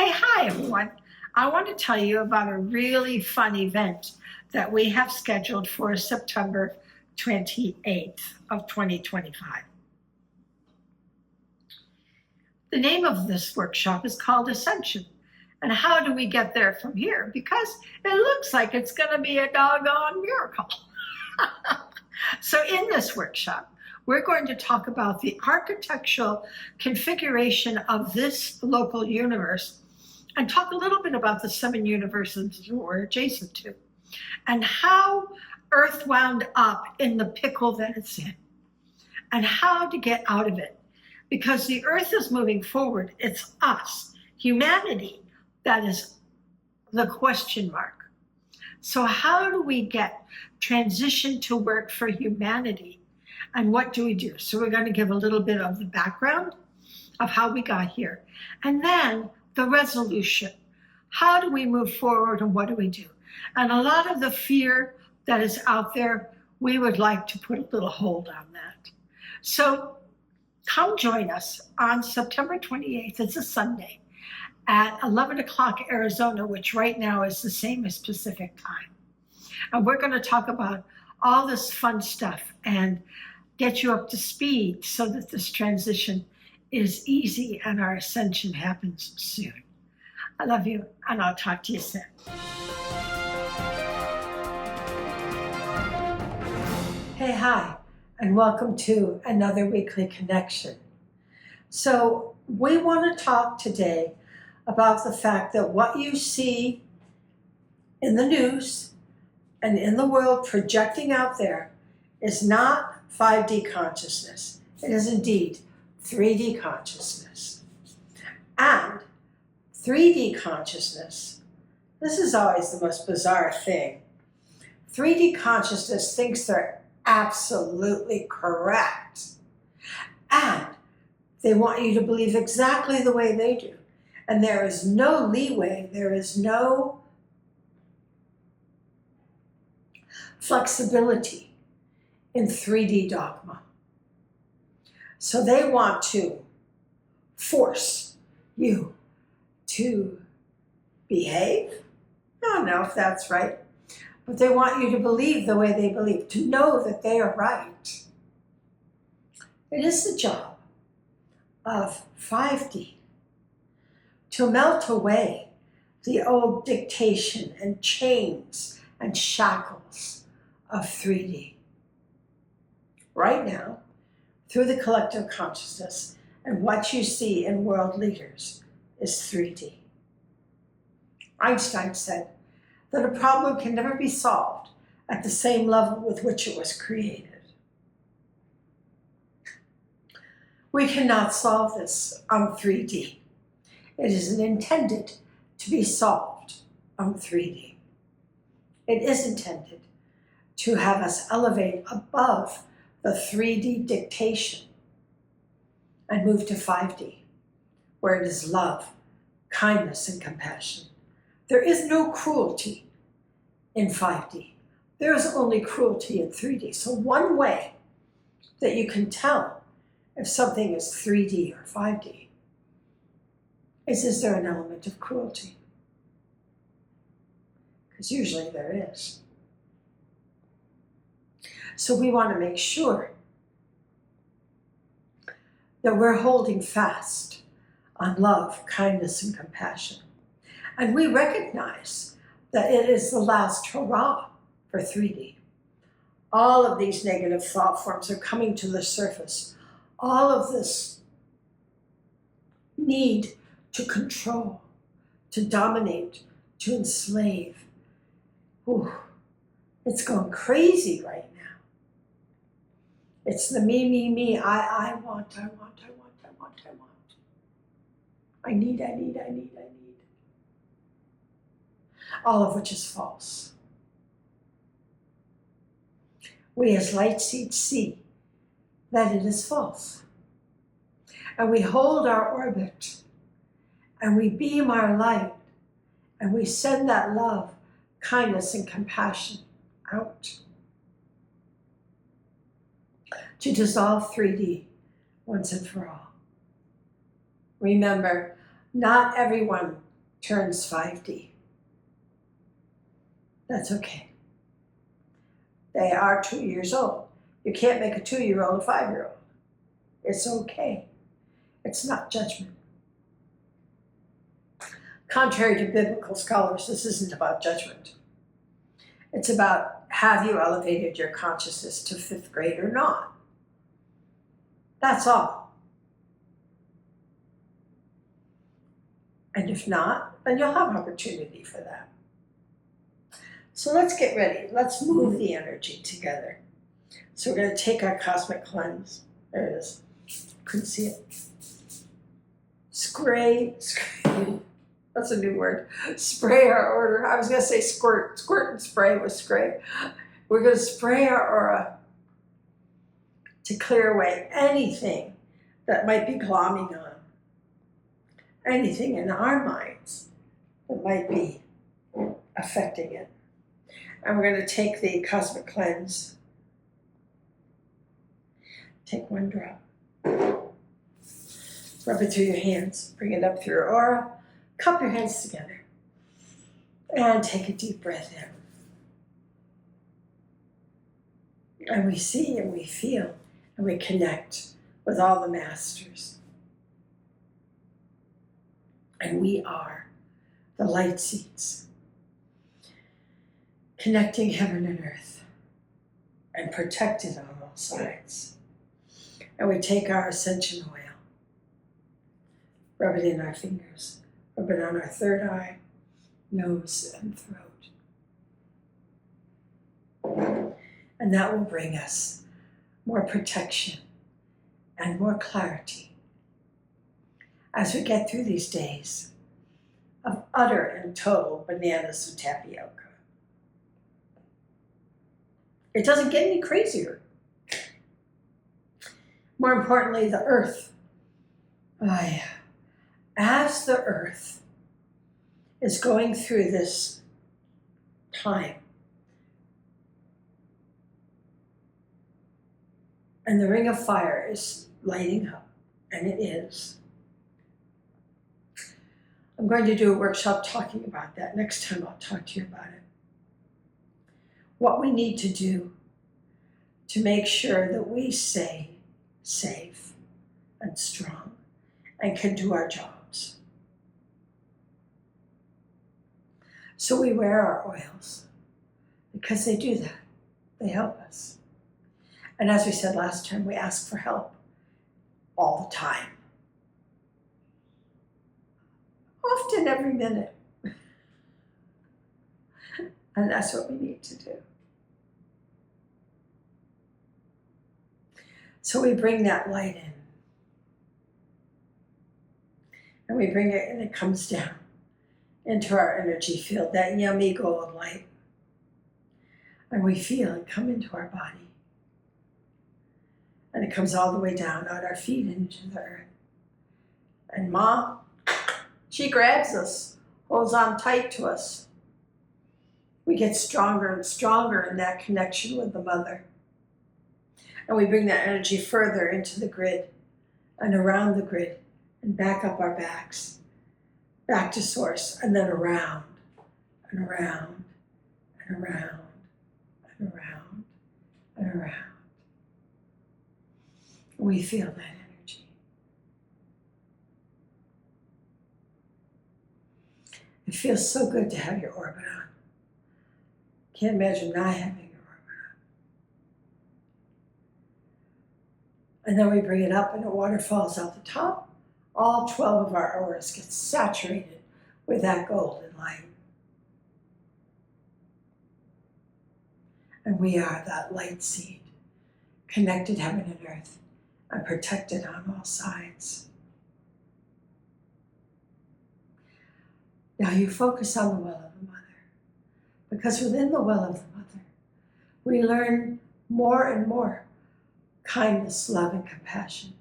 Hi everyone. I want to tell you about a really fun event that we have scheduled for September 28th of 2025. The name of this workshop is called Ascension. And how do we get there from here? Because it looks like it's going to be a doggone miracle. So in this workshop, we're going to talk about the architectural configuration of this local universe and talk a little bit about the 7 universes we're adjacent to and how Earth wound up in the pickle that it's in and how to get out of it. Because the Earth is moving forward, it's us, humanity, that is the question mark. So how do we get transition to work for humanity? And what do we do? So we're going to give a little bit of the background of how we got here. And then the resolution. How do we move forward and what do we do? And a lot of the fear that is out there, we would like to put a little hold on that. So come join us on September 28th. It's a Sunday at 11 o'clock Arizona, which right now is the same as Pacific time. And we're going to talk about all this fun stuff and get you up to speed so that this transition is easy and our ascension happens soon. I love you, and I'll talk to you soon. Hi, and welcome to another weekly connection. So we want to talk today about the fact that what you see in the news and in the world projecting out there is not 5D consciousness. It is indeed 3D consciousness. And 3D consciousness, this is always the most bizarre thing. 3D consciousness thinks they're absolutely correct. And they want you to believe exactly the way they do. And there is no leeway, there is no flexibility in 3D dogma. So they want to force you to behave. I don't know if that's right, but they want you to believe the way they believe, to know that they are right. It is the job of 5D to melt away the old dictation and chains and shackles of 3D. Right now, through the collective consciousness, and what you see in world leaders is 3D. Einstein said that a problem can never be solved at the same level with which it was created. We cannot solve this on 3D. It isn't intended to be solved on 3D. It is intended to have us elevate above the 3D dictation and move to 5D, where it is love, kindness, and compassion. There is no cruelty in 5D. There is only cruelty in 3D. So one way that you can tell if something is 3D or 5D is there an element of cruelty? Because usually there is. So we want to make sure that we're holding fast on love, kindness, and compassion. And we recognize that it is the last hurrah for 3D. All of these negative thought forms are coming to the surface. All of this need to control, to dominate, to enslave. Ooh, it's going crazy right now. It's the me, I want. I need. All of which is false. We as light seeds see that it is false. And we hold our orbit and we beam our light and we send that love, kindness, and compassion out to dissolve 3D once and for all. Remember, not everyone turns 5D. That's okay. They are 2 years old. You can't make a 2-year-old a 5-year-old. It's okay. It's not judgment. Contrary to biblical scholars, this isn't about judgment. It's about, have you elevated your consciousness to 5th grade or not? That's all. And if not, then you'll have opportunity for that. So let's get ready. Let's move the energy together. So we're going to take our cosmic cleanse. There it is. Couldn't see it. Spray. That's a new word. Spray our aura. I was going to say squirt. Squirt and spray was spray. We're going to spray our aura to clear away anything that might be glomming on. Anything in our minds that might be affecting it. And we're going to take the cosmic cleanse. Take 1 drop. Rub it through your hands. Bring it up through your aura. Cup your hands together. And take a deep breath in. And we see and we feel and we connect with all the masters. And we are the light seeds, connecting heaven and earth and protected on all sides. And we take our ascension oil, rub it in our fingers, rub it on our 3rd eye, nose, and throat. And that will bring us more protection and more clarity as we get through these days of utter and total bananas with tapioca. It doesn't get any crazier. More importantly, the earth. As the earth is going through this time, and the ring of fire is lighting up, and it is. I'm going to do a workshop talking about that. Next time I'll talk to you about it. What we need to do to make sure that we stay safe and strong and can do our jobs. So we wear our oils because they do that. They help us. And as we said last time, we ask for help all the time. Often every minute. And that's what we need to do. So we bring that light in. And we bring it and it comes down into our energy field, that yummy gold light. And we feel it come into our body. And it comes all the way down out our feet into the earth. And Mom, she grabs us, holds on tight to us. We get stronger and stronger in that connection with the mother. And we bring that energy further into the grid and around the grid and back up our backs, back to source, and then around and around and around and around and around. We feel that energy. It feels so good to have your orbit on. Can't imagine not having your orbit on. And then we bring it up and the water falls out the top. All 12 of our auras get saturated with that golden light. And we are that light seed, connected heaven and earth, and protected on all sides. Now you focus on the well of the mother, because within the well of the mother, we learn more and more kindness, love, and compassion,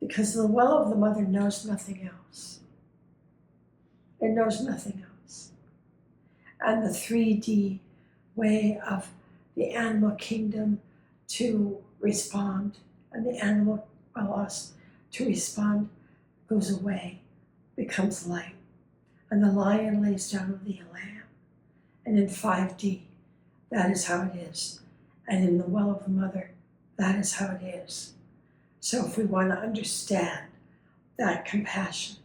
because the well of the mother knows nothing else. It knows nothing else. And the 3D way of the animal kingdom to respond, and the animal, well, us, to respond, goes away, becomes light. and the lion lays down with the lamb. And in 5D, that is how it is. And in the well of the mother, that is how it is. So if we want to understand that compassion,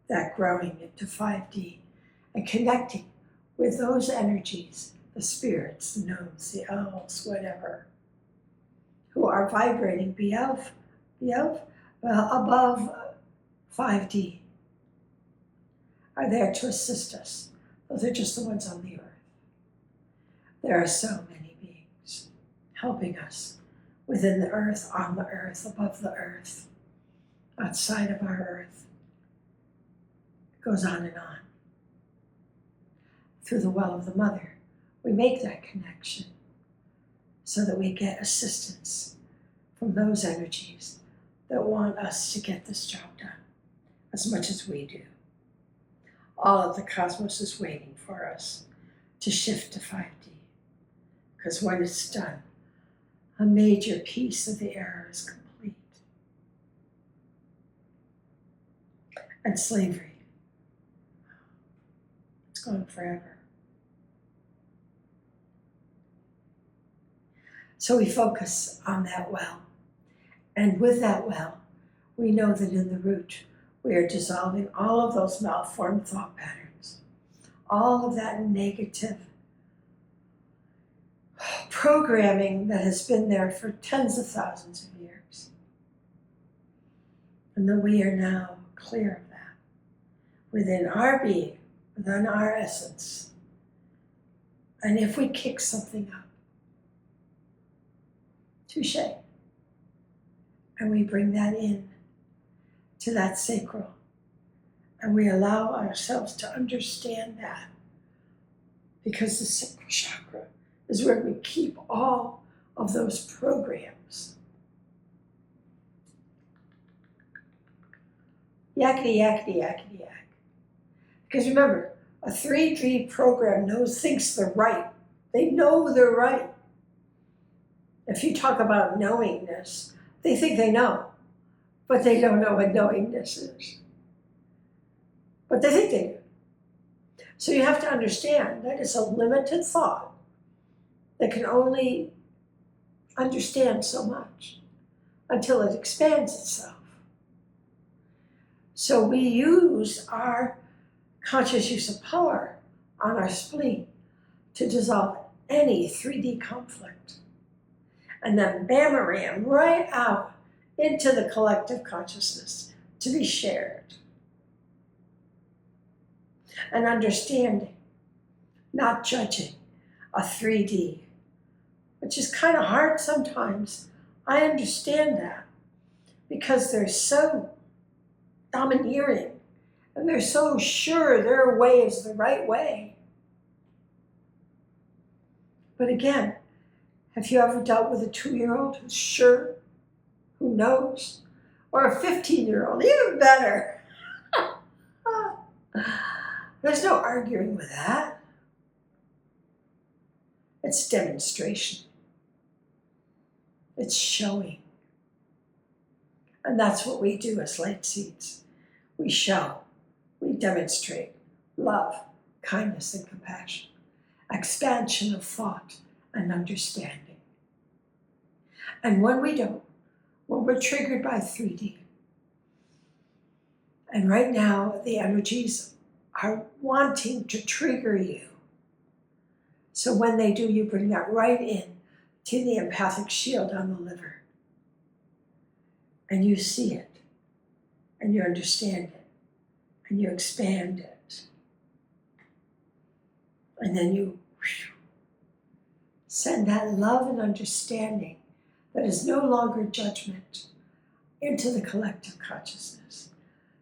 that growing into 5D, and connecting with those energies, the spirits, the gnomes, the elves, whatever, who are vibrating above 5D, are there to assist us. Those are just the ones on the earth. There are so many beings helping us within the earth, on the earth, above the earth, outside of our earth. It goes on and on. Through the well of the mother, we make that connection so that we get assistance from those energies that want us to get this job done as much as we do. All of the cosmos is waiting for us to shift to 5D, because when it's done, a major piece of the era is complete. And slavery, it's gone forever. So we focus on that well. And with that well, we know that in the root, we are dissolving all of those malformed thought patterns, all of that negative programming that has been there for tens of thousands of years. And that we are now clear of that within our being, within our essence. And if we kick something up, touche, and we bring that in to that sacral, and we allow ourselves to understand that, because the sacral chakra is where we keep all of those programs. Yakety, yakety, yakety, yak. Because remember, a 3D program thinks they're right. They know they're right. If you talk about knowingness, they think they know, but they don't know what knowingness is. But they think they do. So you have to understand that it's a limited thought that can only understand so much until it expands itself. So we use our conscious use of power on our spleen to dissolve any 3D conflict. And then bam-a-ram, right out into the collective consciousness to be shared. And understanding, not judging a 3D, which is kind of hard sometimes. I understand that because they're so domineering and they're so sure their way is the right way. But again, have you ever dealt with a 2-year-old who's sure, who knows, or a 15-year-old, even better? There's no arguing with that. It's demonstration. It's showing. And that's what we do as light seeds. We show, we demonstrate love, kindness, and compassion, expansion of thought and understanding. And when we don't, when we're triggered by 3D, and right now the energies are wanting to trigger you. So when they do, you bring that right in to the empathic shield on the liver. And you see it, and you understand it, and you expand it. And then you send that love and understanding that is no longer judgment into the collective consciousness,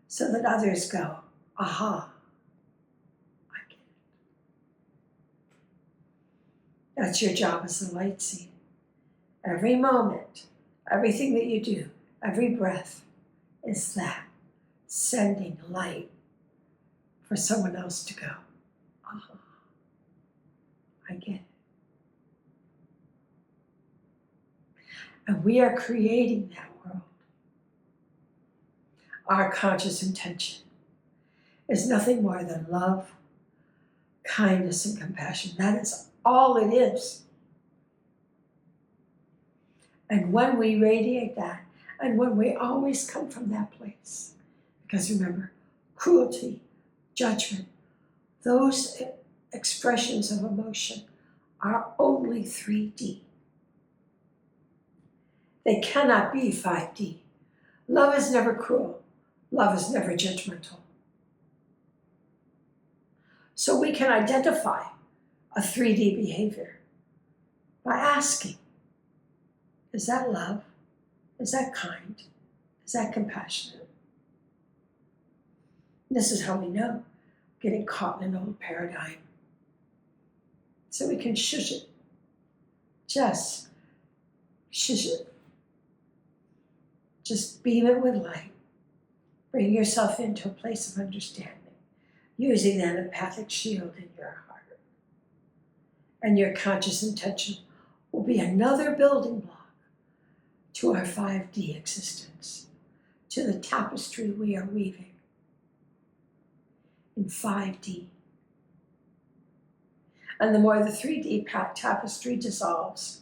so that others go, aha, I get it. That's your job as a light seed. Every moment, everything that you do, every breath is that, sending light for someone else to go, aha, I get it. And we are creating that world. Our conscious intention is nothing more than love, kindness, and compassion. That is all it is. And when we radiate that, and when we always come from that place, because remember, cruelty, judgment, those expressions of emotion are only 3D. They cannot be 5D. Love is never cruel. Love is never judgmental. So we can identify a 3D behavior by asking, is that love? Is that kind? Is that compassionate? This is how we know getting caught in an old paradigm. So we can shush it. Just shush it. Just beam it with light. Bring yourself into a place of understanding, using that empathic shield in your heart. And your conscious intention will be another building block to our 5D existence, to the tapestry we are weaving in 5D. And the more the 3D tapestry dissolves,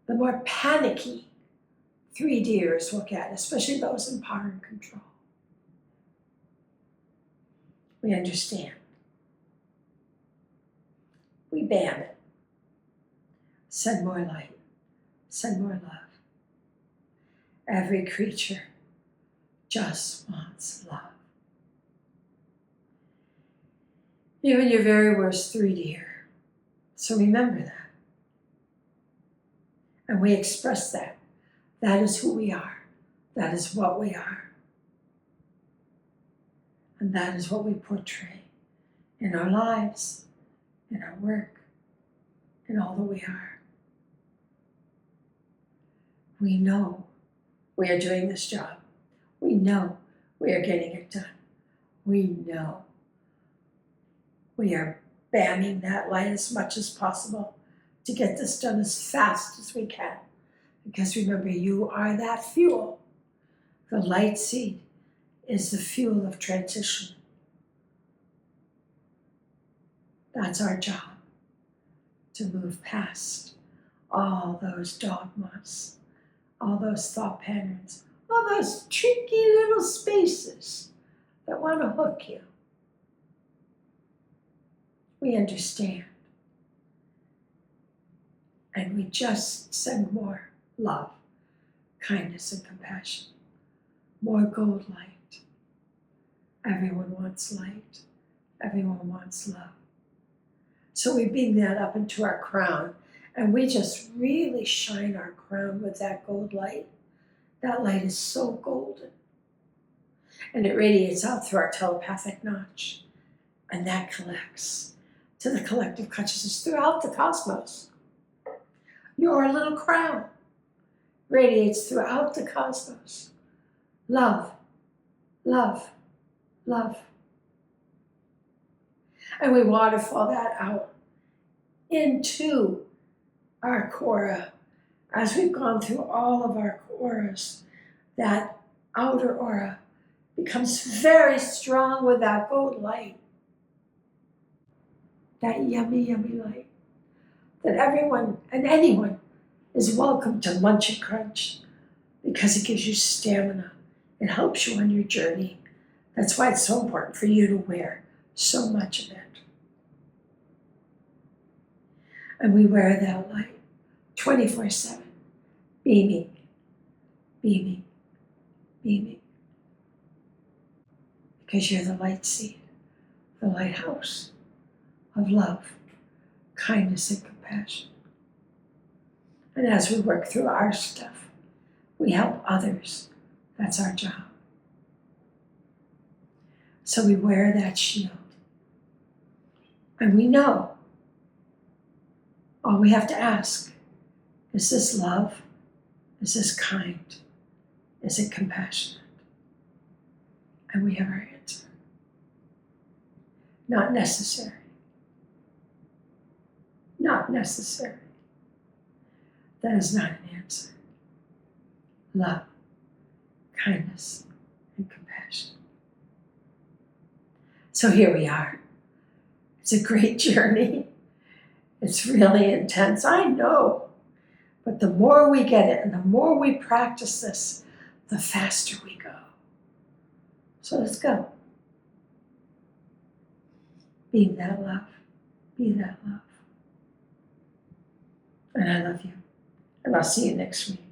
the more panicky 3Ders will get, especially those in power and control. We understand. We ban it. Send more light. Send more love. Every creature just wants love. Even your very worst 3D'er. So remember that. And we express that. That is who we are. That is what we are. And that is what we portray in our lives, in our work, in all that we are. We know we are doing this job. We know we are getting it done. We know we are banning that light as much as possible to get this done as fast as we can. Because remember, you are that fuel. The light seed is the fuel of transition. That's our job, to move past all those dogmas, all those thought patterns, all those tricky little spaces that want to hook you. We understand. And we just send more love, kindness, and compassion. More gold light. Everyone wants light. Everyone wants love. So we beam that up into our crown, and we just really shine our crown with that gold light. That light is so golden. And it radiates out through our telepathic notch. And that collects to the collective consciousness throughout the cosmos. Your little crown radiates throughout the cosmos. Love, love, love. And we waterfall that out into our aura. As we've gone through all of our auras, that outer aura becomes very strong with that gold light. That yummy, yummy light. That everyone and anyone is welcome to munch and crunch because it gives you stamina. It helps you on your journey. That's why it's so important for you to wear so much of it. And we wear that light 24/7, beaming, beaming, beaming. Because you're the light seed, the lighthouse of love, kindness, and compassion. And as we work through our stuff, we help others. That's our job. So we wear that shield. And we know. All we have to ask, is this love? Is this kind? Is it compassionate? And we have our answer. Not necessary. Not necessary. That is not an answer. Love, kindness, and compassion. So here we are. It's a great journey. It's really intense, I know. But the more we get it and the more we practice this, the faster we go. So let's go. Be that love. Be that love. And I love you. And I'll see you next week.